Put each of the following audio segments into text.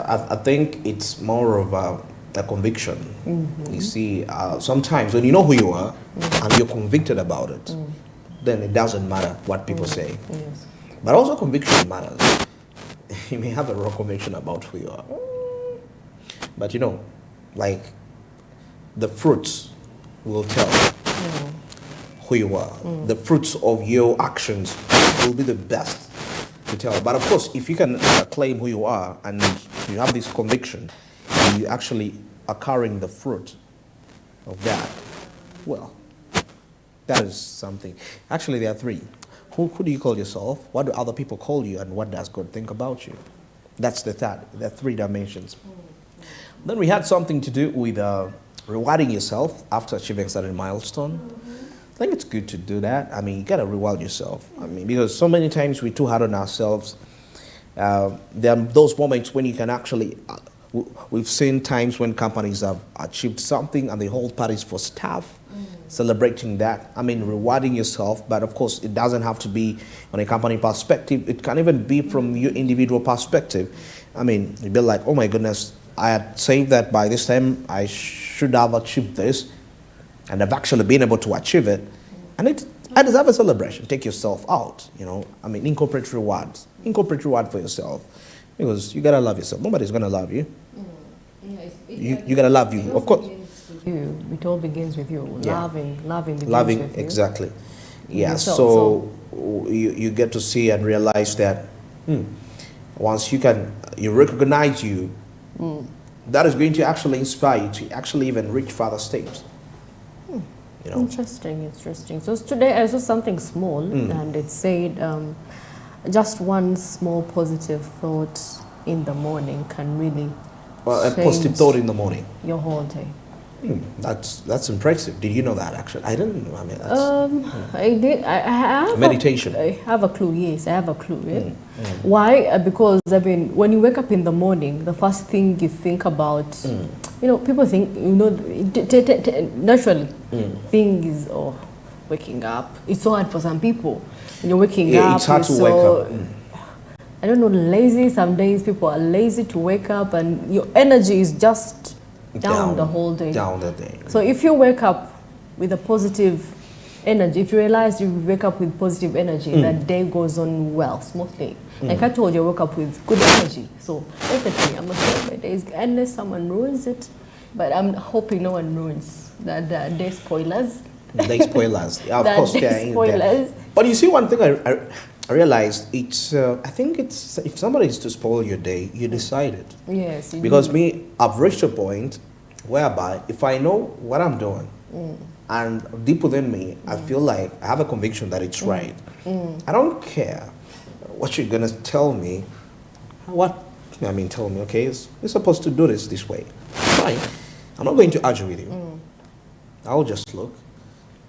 I think it's more of a conviction. You see, sometimes when you know who you are and you're convicted about it, then it doesn't matter what people say. Yes. But also conviction matters. You may have a wrong conviction about who you are. But you know, like the fruits will tell who you are. The fruits of your actions will be the best to tell. But of course, if you can claim who you are and you have this conviction, and you actually are carrying the fruit of that, well, that is something. Actually, there are three. Who do you call yourself? What do other people call you? And what does God think about you? That's the third. There are three dimensions. Then we had something to do with rewarding yourself after achieving a certain milestone. I think it's good to do that. I mean, you got to reward yourself. I mean, because so many times we're too hard on ourselves. There are those moments when you can actually, we've seen times when companies have achieved something and they hold parties for staff, celebrating that. I mean, rewarding yourself, but of course, it doesn't have to be on a company perspective. It can even be from your individual perspective. I mean, you'd be like, oh my goodness, I had saved that by this time, I should have achieved this, and I've actually been able to achieve it. And I deserve a celebration. Take yourself out, you know. I mean, incorporate rewards. Incorporate reward for yourself. Because you gotta love yourself. Nobody's gonna love you. You gotta love you, of course. It all begins with you. Loving begins with you. Exactly. Yeah, so you get to see and realize that once you recognize you, that is going to actually inspire you to actually even reach further steps. You know? Interesting. So today I saw something small and it said just one small positive thought in the morning can really a positive thought in the morning. Your whole day. That's impressive. Did you know that actually? I didn't know. I mean, that's, I did. I have meditation. I have a clue. Yes, I have a clue. Yeah? Why? Because I mean, when you wake up in the morning, the first thing you think about, you know, people think, you know, naturally, thing is waking up. It's so hard for some people. When you're waking up, it's hard to wake up. I don't know, lazy. Some days people are lazy to wake up, and your energy is just down the whole day. Down the day. So if you wake up with a positive energy, if you realize you wake up with positive energy, that day goes on well, smoothly. Like I told you, I woke up with good energy. So definitely, I'm okay. My days, unless someone ruins it, but I'm hoping no one ruins that day spoilers. Day spoilers, yeah, of course. Day spoilers. But you see, one thing I realized, it's I think it's if somebody is to spoil your day, you decide it. Yes. Because I've reached a point whereby if I know what I'm doing and deep within me, I feel like I have a conviction that it's right. I don't care what you're gonna tell me. Tell me, okay, you're supposed to do this way. Fine. I'm not going to argue with you. I'll just look.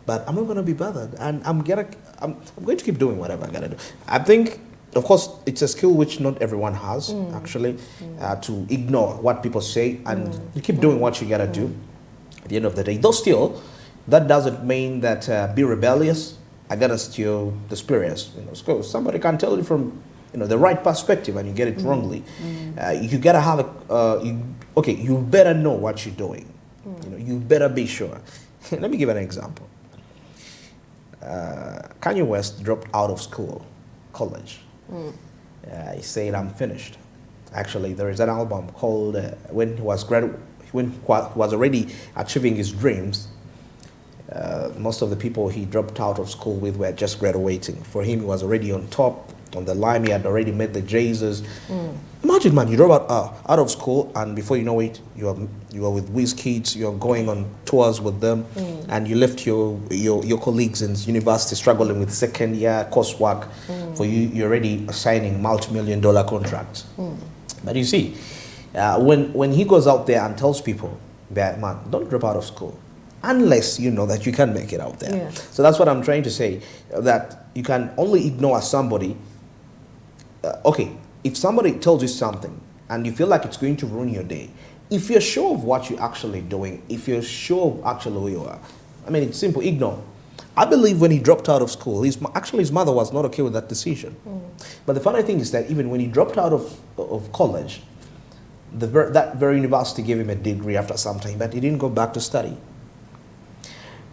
But I'm not going to be bothered, and I'm going to keep doing whatever I got to do. I think, of course, it's a skill which not everyone has, actually, to ignore what people say and you keep doing what you got to do at the end of the day. Though still, that doesn't mean that be rebellious against the spurious. You know, so somebody can tell you from the right perspective and you get it wrongly. You got to have you better know what you're doing. You better be sure. Let me give an example. Kanye West dropped out of college. He said, I'm finished. Actually, there is an album called when he was already achieving his dreams. Most of the people he dropped out of school with were just graduating. For him, he was already on top, on the line. He had already made the Jesus. Imagine, man, you drop out of school, and before you know it, you are with WizKids. You're going on tours with them, and you left your colleagues in university struggling with second year coursework. For you, you're already signing multi-million-dollar contracts. But you see, when he goes out there and tells people that, man, don't drop out of school unless you know that you can make it out there. Yeah. So that's what I'm trying to say, that you can only ignore somebody. If somebody tells you something and you feel like it's going to ruin your day, if you're sure of what you're actually doing, if you're sure of actually who you are, I mean, it's simple, ignore. I believe when he dropped out of school, his mother was not okay with that decision. But the funny thing is that even when he dropped out of college, that very university gave him a degree after some time, but he didn't go back to study.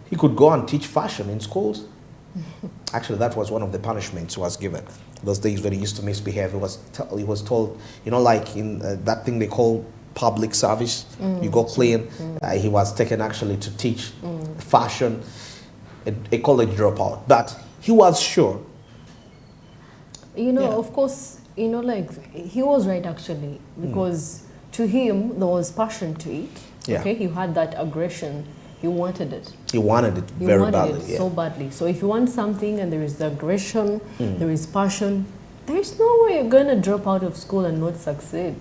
He could go and teach fashion in schools. Actually, that was one of the punishments he was given. Those days when he used to misbehave, he was told, you know, like in that thing they call public service, you go clean. He was taken actually to teach fashion, a college dropout. But he was sure. You know, of course, you know, like, he was right actually, because to him, there was passion to it. Yeah. Okay, he had that aggression. He wanted it. He wanted it very badly. So badly. So if you want something and there is the aggression, there is passion, there is no way you're going to drop out of school and not succeed.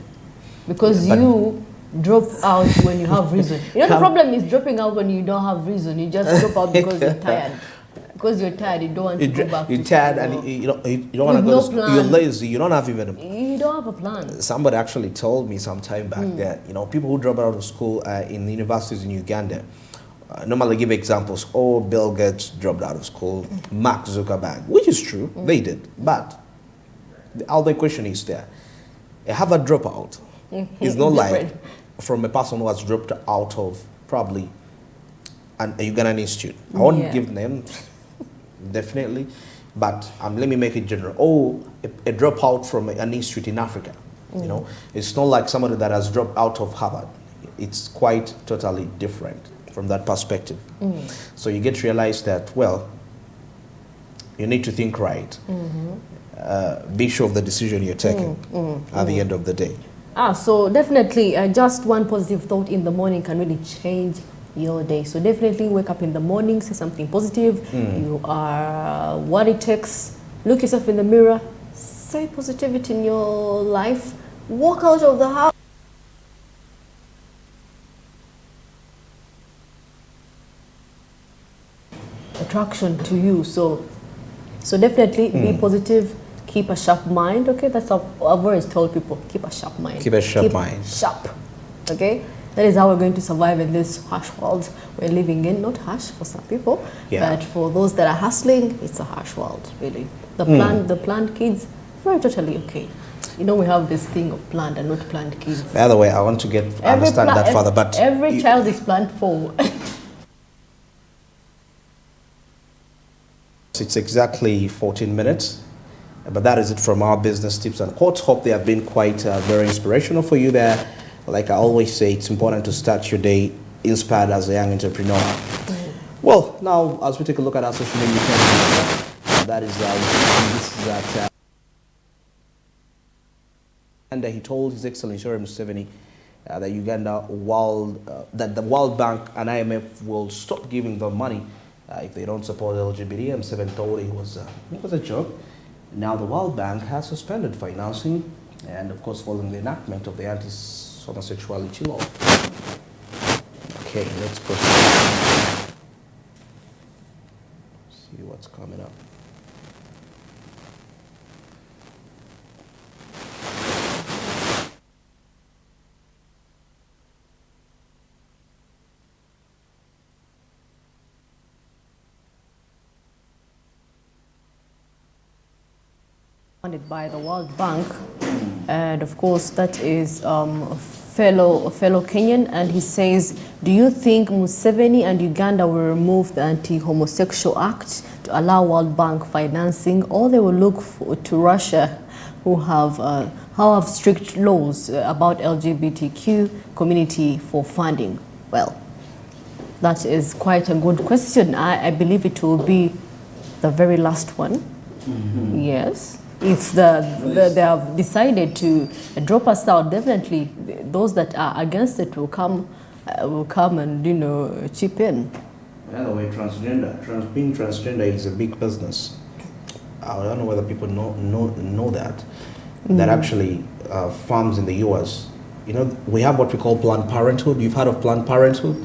Because you drop out when you have reason. You know, the problem is dropping out when you don't have reason. You just drop out because you're tired. Because you're tired, you don't want to go back to school. You're tired and you don't want to go to school. You're lazy. You don't have even You don't have a plan. Somebody actually told me some time back that, you know, people who drop out of school in the universities in Uganda, normally give examples. Oh, Bill Gates dropped out of school. Mark Zuckerberg, which is true, they did. But the other question is there. A Harvard dropout is not like from a person who has dropped out of probably a Ugandan institute. I won't give names, definitely, but let me make it general. Oh, a dropout from an institute in Africa. You know, it's not like somebody that has dropped out of Harvard. It's quite totally different from that perspective. So you get to realize that, well, you need to think right. Be sure of the decision you're taking at the end of the day. So definitely, just one positive thought in the morning can really change your day. So definitely wake up in the morning, say something positive. You are what it takes. Look yourself in the mirror, say positivity in your life, walk out of the house. Attraction to you. So definitely be positive, keep a sharp mind. Okay, that's how I've always told people, keep a sharp mind. Keep a sharp mind. Sharp. Okay, that is how we're going to survive in this harsh world we're living in. Not harsh for some people, but for those that are hustling, it's a harsh world, really. The planned kids, very totally okay. You know, we have this thing of planned and not planned kids. By the way, I want to understand that further, but every child is planned for. It's exactly 14 minutes, but that is it from our business tips and quotes. Hope they have been quite very inspirational for you there. Like I always say, it's important to start your day inspired as a young entrepreneur. Well, now as we take a look at our social media channels, that is that. And he told His Excellency Yoweri Museveni that that the World Bank and IMF will stop giving them money if they don't support LGBT. M7 thought it was a joke. Now the World Bank has suspended financing, and of course following the enactment of the anti-homosexuality law. Okay, let's proceed. See what's coming up. Funded by the World Bank, and of course that is a fellow Kenyan, and he says, do you think Museveni and Uganda will remove the Anti-Homosexual Act to allow World Bank financing, or they will look to Russia, who have strict laws about LGBTQ community for funding? Well, that is quite a good question. I believe it will be the very last one. Yes. If they have decided to drop us out, definitely those that are against it will come and, you know, chip in. By the way, being transgender is a big business. I don't know whether people know that. That actually farms in the U.S. You know, we have what we call Planned Parenthood. You've heard of Planned Parenthood?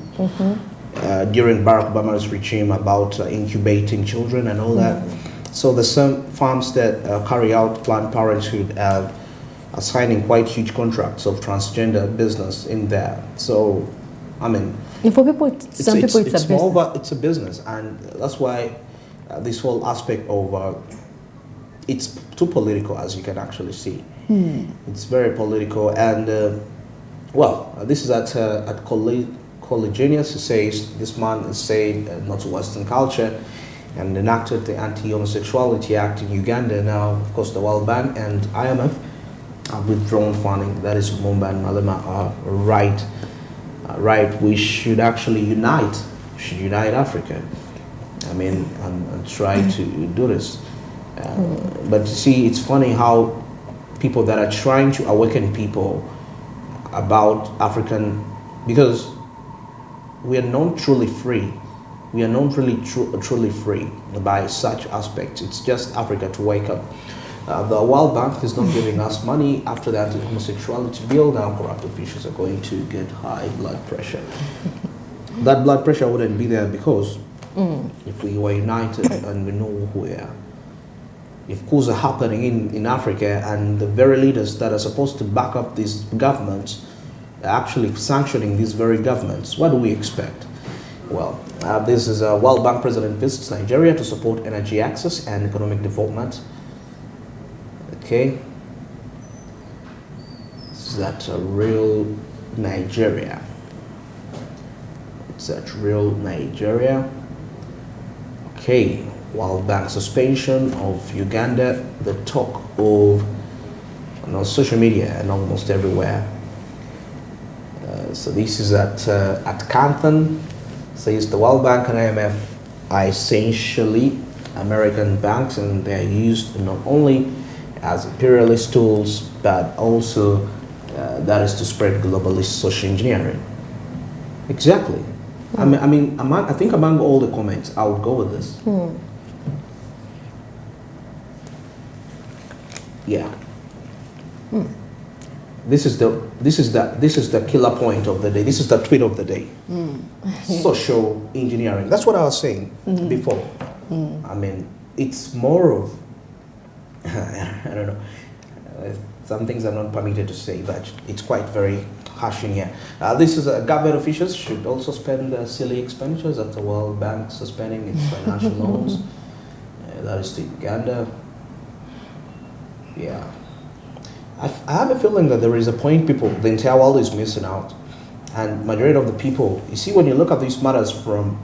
During Barack Obama's regime about incubating children and all that. So the some farms that carry out Planned Parenthood are signing quite huge contracts of transgender business in there. So, I mean, and for people, it's a business. It's a business, and that's why this whole aspect of it's too political, as you can actually see. It's very political, and Well, this is at Collegianus. He says this man is saying not to Western culture and enacted the Anti-Homosexuality Act in Uganda. Now, of course, the World Bank and IMF have withdrawn funding. That is, Mumba and Malema are right. We should actually unite. We should unite Africa. I mean, and try to do this. But you see, it's funny how people that are trying to awaken people about African, because we are not truly free. We are not really truly free by such aspects. It's just Africa to wake up. The World Bank is not giving us money after the anti-homosexuality bill. Now corrupt officials are going to get high blood pressure. That blood pressure wouldn't be there because if we were united and we know who we are. If coups are happening in Africa and the very leaders that are supposed to back up these governments are actually sanctioning these very governments, what do we expect? Well, this is a World Bank president visits Nigeria to support energy access and economic development. Okay. Is that a real Nigeria? It's that real Nigeria. Okay. World Bank suspension of Uganda, the talk of social media and almost everywhere. So this is at Canton. Says the World Bank and IMF are essentially American banks, and they are used not only as imperialist tools, but also that is to spread globalist social engineering. Exactly. I think among all the comments, I would go with this. Yeah. This is the killer point of the day. This is the tweet of the day. Social engineering. That's what I was saying before. I mean, it's more of I don't know. Some things I'm not permitted to say, but it's quite very harsh in here. This is government officials should also spend silly expenditures at the World Bank suspending its financial loans. That is to Uganda. Yeah. I have a feeling that there is a point the entire world is missing out. And majority of the people, you see, when you look at these matters from,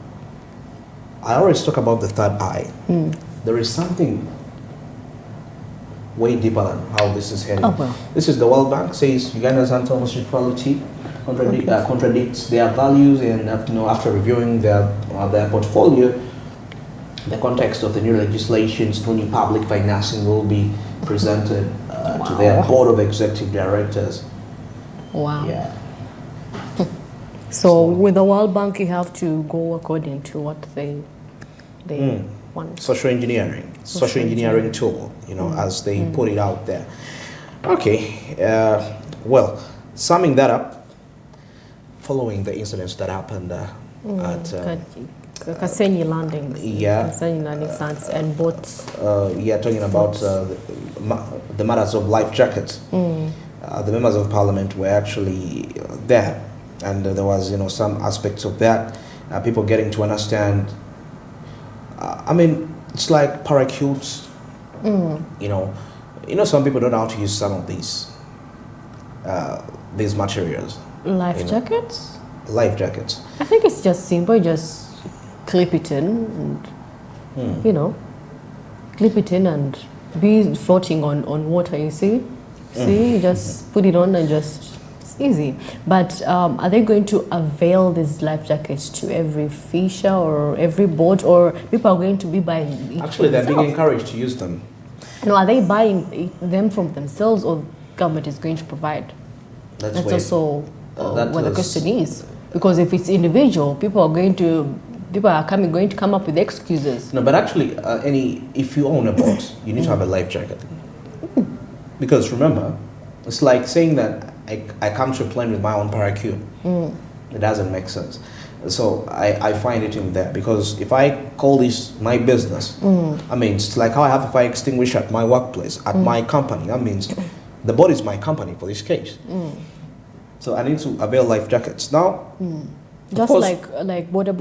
I always talk about the third eye. There is something way deeper than how this is heading. This is the World Bank says Uganda's anti-homosexuality contradicts their values, and after reviewing their portfolio, the context of the new legislations, no new public financing will be presented to their board of executive directors. Wow. Yeah. So with the World Bank, you have to go according to what they want. Social engineering tool, as they put it out there. Okay. Well, summing that up, following the incidents that happened at Kasenyi landings. Kasenyi landing sites and boats. Talking about the matters of life jackets. The members of parliament were actually there, and there was some aspects of that. People getting to understand. It's like parachutes. Some people don't know how to use some of these materials. Life jackets. Life jackets. I think it's just simple. Just clip it in, and clip it in and be floating on water. You see, you just put it on and it's easy. But are they going to avail these life jackets to every fisher or every boat, or people are going to be buying? Actually, they're being encouraged to use them. No, are they buying them from themselves, or government is going to provide? That's also what the question is. Because if it's individual, people are going to come up with excuses. No, but actually, if you own a boat, you need to have a life jacket. Because remember, it's like saying that I come to a plane with my own parachute. It doesn't make sense. So I find it in there, because if I call this my business, it's like how I have a fire extinguisher at my workplace, at my company. That means the boat is my company for this case. So I need to avail life jackets. Now, just like border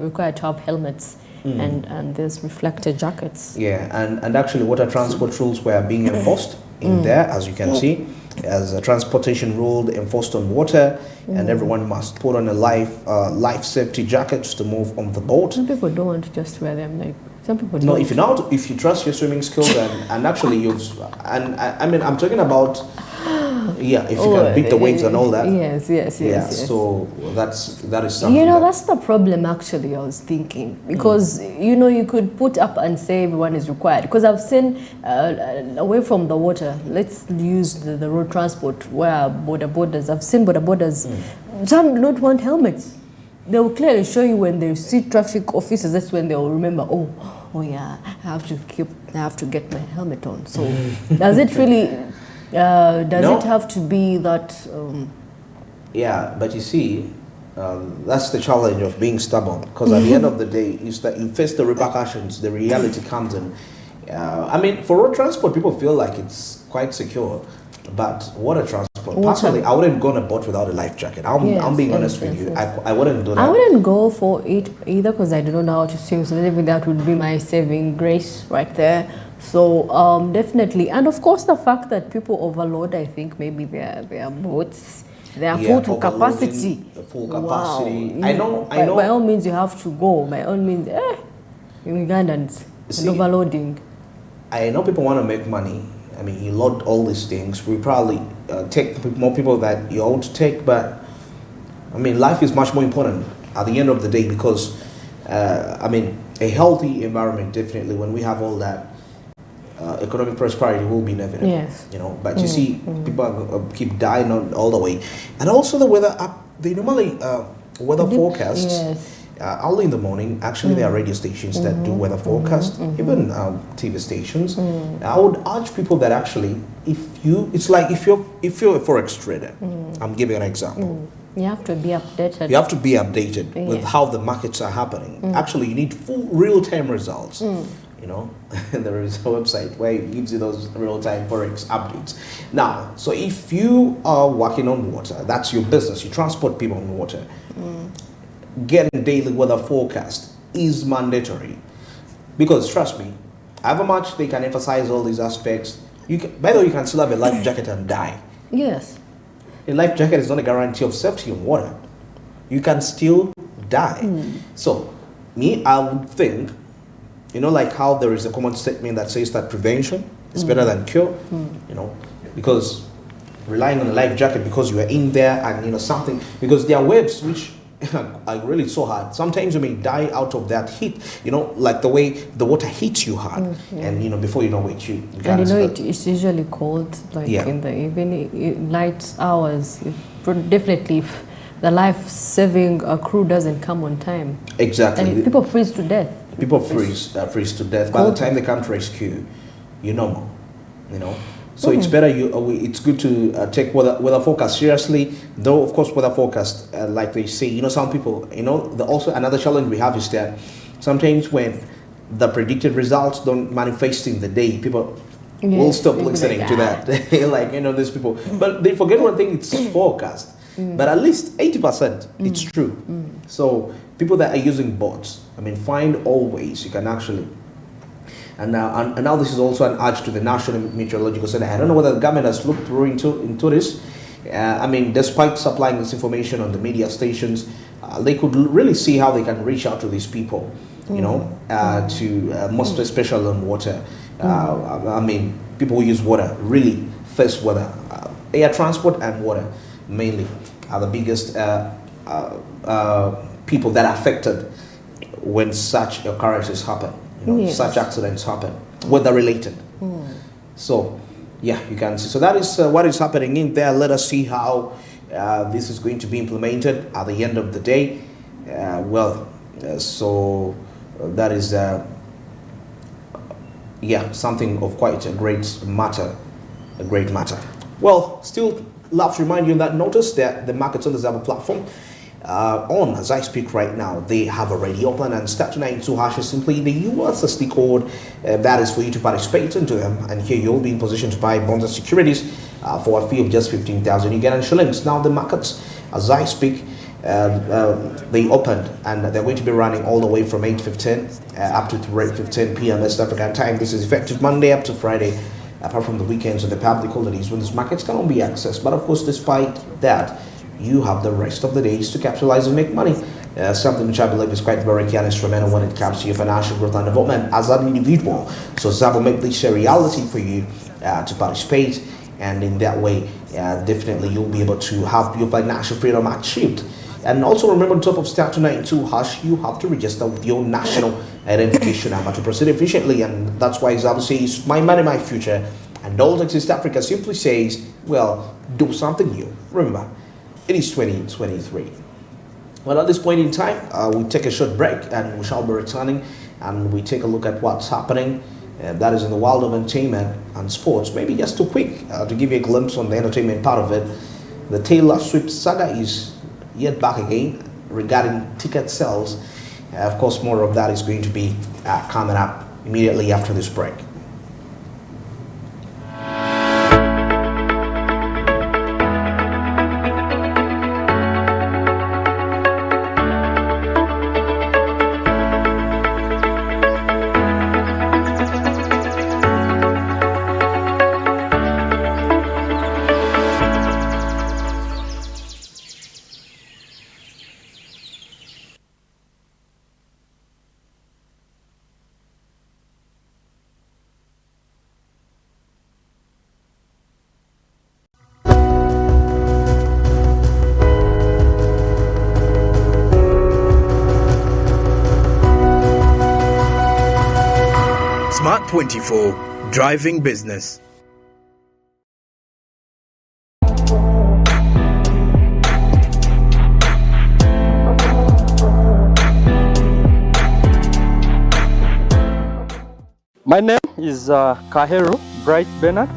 required to have helmets and there's reflector jackets. Yeah, and actually water transport rules were being enforced in there, as you can see. as a transportation rule enforced on water, and everyone must put on a life safety jackets to move on the boat. Some people don't want to just wear them. Like some people No, don't. if you trust your swimming skills and actually I mean I'm talking about if you can beat the waves and all that. Yes. So that is something. You know, that's the problem actually, I was thinking. Because, you know, you could put up and say everyone is required. Because I've seen, away from the water, let's use the road transport where border borders, I've seen border borders, some do not want helmets. They will clearly show you when they see traffic officers, that's when they will remember, oh yeah, I have to get my helmet on. So does it really... it have to be that? Yeah, but you see, that's the challenge of being stubborn. Because at the end of the day, is that you face the repercussions. The reality comes in. I mean, for road transport, people feel like it's quite secure, but water transport. Personally, I wouldn't go on a boat without a life jacket. I'm being honest with you. I wouldn't do that. I wouldn't go for it either because I don't know how to swim. So maybe that would be my saving grace right there. So definitely, and of course the fact that people overload, I think maybe their boats, they are full to capacity. Full capacity. Wow. I know. By all means, you have to go. By all means, Ugandans and overloading. I know people want to make money. I mean, you load all these things. We probably take more people that you ought to take, but I mean, life is much more important at the end of the day because I mean, a healthy environment definitely. When we have all that. Economic prosperity will be inevitable. Yes. You know, but you see, people keep dying all the way, and also the weather. They normally weather forecasts. Yes. Early in the morning. Actually, there are radio stations that do weather forecast, even TV stations. I would urge people that actually, if you're a forex trader, I'm giving an example. You have to be updated. You have to be updated with how the markets are happening. Actually, you need full real-time results. You know, there is a website where it gives you those real-time forex updates. Now, so if you are working on water, that's your business. You transport people on water. Getting daily weather forecast is mandatory because trust me, however much they can emphasize all these aspects, by the way, you can still have a life jacket and die. Yes. A life jacket is not a guarantee of safety in water. You can still die. So, I would think. You know, like how there is a common statement that says that prevention is better than cure, you know, because relying on a life jacket because you are in there and, you know, something, because there are waves which are really so hard. Sometimes you may die out of that heat, you know, like the way the water hits you hard. And, you know, before you know it, you and you know, it's usually cold, like in the evening, light hours. Definitely, if the life-saving crew doesn't come on time. Exactly. And people freeze to death. People freeze to death. By the time they come to rescue, you're normal, you know. So it's better. It's good to take weather forecast seriously. Though of course weather forecast, like they say, you know, some people, you know, also another challenge we have is that sometimes when the predicted results don't manifest in the day, people will stop listening to that. Like, you know, these people, but they forget one thing: it's forecast. But at least 80% it's true. So people that are using bots, I mean, find all ways you can actually. And now this is also an urge to the National Meteorological Center. I don't know whether the government has looked through into this. I mean, despite supplying this information on the media stations, they could really see how they can reach out to these people, you know, most especially on water. I mean, people who use water really face weather. Air transport and water mainly are the biggest people that are affected when such occurrences happen, you know, such accidents happen, weather related. So, yeah, you can see. So that is what is happening in there. Let us see how this is going to be implemented at the end of the day. So that is, something of quite a great matter. Well, still love to remind you on that notice that the Markets on the Zabo platform, as I speak right now, they have already opened, and step 292 hash is simply the USSD code that is for you to participate into them, and here you'll be in position to buy bonds and securities for a fee of just 15,000 Ugandan shillings. Now the markets, as I speak, they opened, and they're going to be running all the way from 8:15 up to 3:15 p.m. West African time. This is effective Monday up to Friday, apart from the weekends and the public holidays when these markets cannot be accessed. But of course, despite that, you have the rest of the days to capitalize and make money. Something which I believe is quite very key and instrumental when it comes to your financial growth and development as an individual. So Zab will make this a reality for you to participate, and in that way, definitely you'll be able to have your financial freedom achieved. And also remember, on top of star 292 hash, you have to register with your national identification number to proceed efficiently. And that's why Zab says, my money, my future. And All East Africa simply says, well, do something new. Remember, it is 2023. Well, at this point in time, we take a short break and we shall be returning and we take a look at what's happening. That is in the world of entertainment and sports. Maybe just too quick to give you a glimpse on the entertainment part of it. The Taylor Swift saga is yet back again regarding ticket sales. Of course, more of that is going to be coming up immediately after this break. Smart 24, driving business. My name is Kaheru Bright Bernard,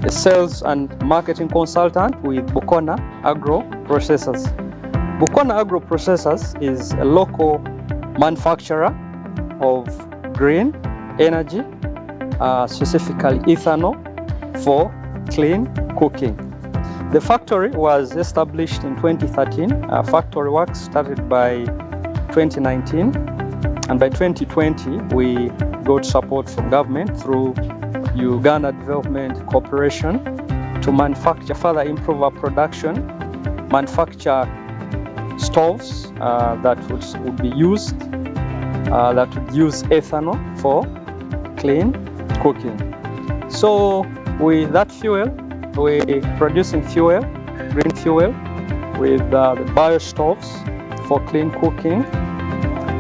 a sales and marketing consultant with Bukona Agro Processors. Bukona Agro Processors is a local manufacturer of green energy, specifically ethanol for clean cooking. The factory was established in 2013. Factory work started by 2019, and by 2020 we got support from government through Uganda Development Corporation to further improve our production, manufacture stoves that would be used, that would use ethanol for clean cooking. So with that fuel, we're producing fuel, green fuel, with the bio stoves for clean cooking.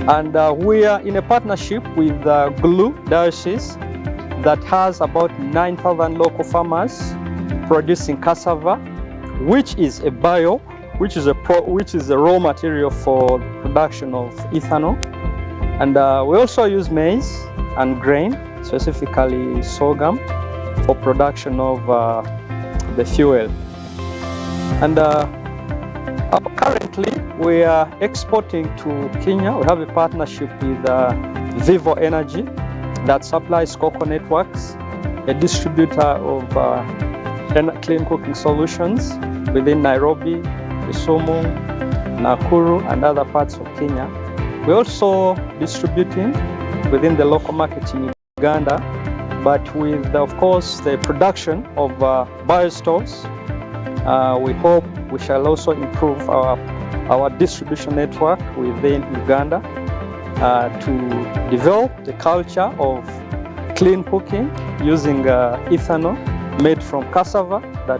And we are in a partnership with GLU Diocese that has about 9,000 local farmers producing cassava, which is a bio, which is a raw material for production of ethanol. And we also use maize and grain, specifically sorghum, for production of the fuel. And currently we are exporting to Kenya. We have a partnership with Vivo Energy that supplies Cocoa Networks, a distributor of clean cooking solutions within Nairobi, Kisumu, Nakuru, and other parts of Kenya. We're also distributing within the local market in Uganda, but with, of course, the production of biostoves, we hope we shall also improve our distribution network within Uganda to develop the culture of clean cooking using ethanol made from cassava that